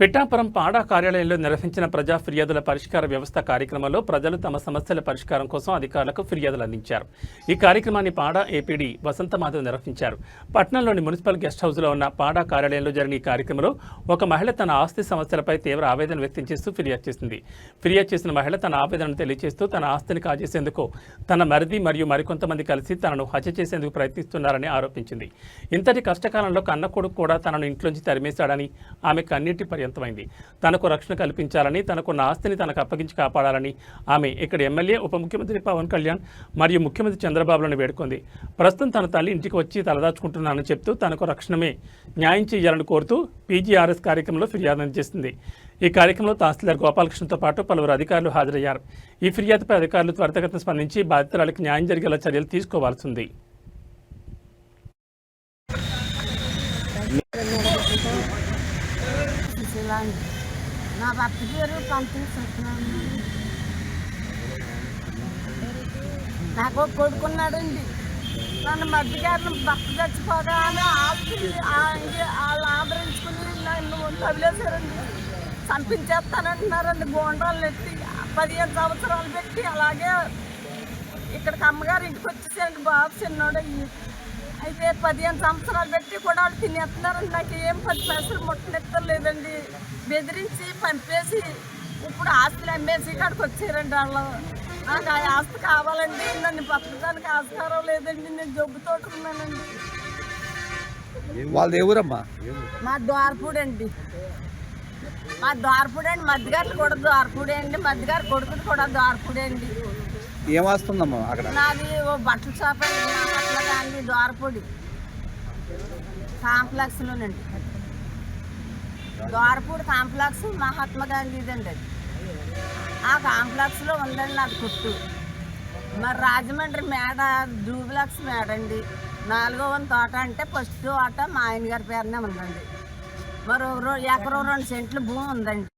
పిఠాపురం పాడా కార్యాలయంలో నిర్వహించిన ప్రజా ఫిర్యాదుల పరిష్కార వ్యవస్థ కార్యక్రమంలో ప్రజలు తమ సమస్యల పరిష్కారం కోసం అధికారులకు ఫిర్యాదులు అందించారు. ఈ కార్యక్రమాన్ని పాడా ఏపీడీ వసంతమాధవ్ నిర్వహించారు. పట్టణంలోని మున్సిపల్ గెస్ట్ హౌస్లో ఉన్న పాడా కార్యాలయంలో జరిగిన ఈ కార్యక్రమంలో ఒక మహిళ తన ఆస్తి సమస్యలపై తీవ్ర ఆవేదన వ్యక్తం చేస్తూ ఫిర్యాదు చేసింది. ఫిర్యాదు చేసిన మహిళ తన ఆవేదనను తెలియజేస్తూ తన ఆస్తిని కాజేసేందుకు తన మరిది మరియు మరికొంతమంది కలిసి తనను హత్య చేసేందుకు ప్రయత్నిస్తున్నారని ఆరోపించింది. ఇంతటి కష్టకాలంలో కన్న కొడుకు కూడా తనను ఇంట్లోంచి తరిమేశాడని, ఆమె కన్నీటి పర్యంతమైంది. తనకు రక్షణ కల్పించాలని, తనకున్న ఆస్తిని తనకు అప్పగించి కాపాడాలని ఆమె ఇక్కడ ఎమ్మెల్యే, ఉప ముఖ్యమంత్రి పవన్ కళ్యాణ్ మరియు ముఖ్యమంత్రి చంద్రబాబులను వేడుకుంది. ప్రస్తుతం తన తల్లి ఇంటికి వచ్చి తలదాచుకుంటున్నానని చెప్తూ తనకు రక్షణమే న్యాయం చేయాలని కోరుతూ పీజీఆర్ఎస్ కార్యక్రమంలో ఫిర్యాదు అందజేసింది. ఈ కార్యక్రమంలో తహసీల్దార్ గోపాలకృష్ణతో పాటు పలువురు అధికారులు హాజరయ్యారు. ఈ ఫిర్యాదుపై అధికారులు త్వరితగతిన స్పందించి బాధితురాలికి న్యాయం జరిగేలా చర్యలు తీసుకోవాల్సి ఉంది. నా భర్త పేరు పంతులు సత్యనారాయణ. నాకు కొడుకున్నాడండి. నన్ను మధ్యగారిని భర్త చచ్చిపోగానే వాళ్ళు ఆదరించుకుని నన్ను తగిలేశారండి. చంపించేస్తానంటున్నారండి. గోండాలు ఎత్తి 15 సంవత్సరాలు పెట్టి అలాగే ఇక్కడికి అమ్మగారు ఇంటికి వచ్చేసారండి. బాబు చిన్నోడు అయితే 15 సంవత్సరాలు పెట్టి కూడా వాళ్ళు తినేస్తున్నారండి. నాకు ఏం 10 పైసలు ముట్టనెత్తలేదండి. బెదిరించి పంపేసి ఇప్పుడు ఆస్తులు అమ్మేసి ఇక్కడికి వచ్చారండి వాళ్ళు. నాకు ఆ ఆస్తి కావాలండి. నన్ను బతకడానికి ఆస్కారం లేదండి. నేను జబ్బుతోటి ఉన్నానండి. వాళ్ళది ఎవరమ్మా? మా ద్వారపూడి అండి. మా ద్వారపూడి అండి. మధ్యగారు కూడా ద్వారపూడి అండి. మధ్యగారు కొడుకుది కూడా ద్వారపూడి అండి. ఏమొస్తుందమ్మా అక్కడ? నాది ఓ బట్టల షాప్ అండి. అట్లా కానీ ద్వారపూడి కాంప్లెక్స్లోనండి. ద్వారపూడి కాంప్లెక్స్ మహాత్మా గాంధీది అండి. అది ఆ కాంప్లెక్స్లో ఉందండి నాది కొట్టు. మరి రాజమండ్రి మేడ డూప్లెక్స్ మేడ అండి. 4వ తోట అంటే ఫస్ట్ తోట మా ఆయన గారి పేరునే ఉందండి. మరి ఎకరం 2 సెంట్లు భూమి ఉందండి.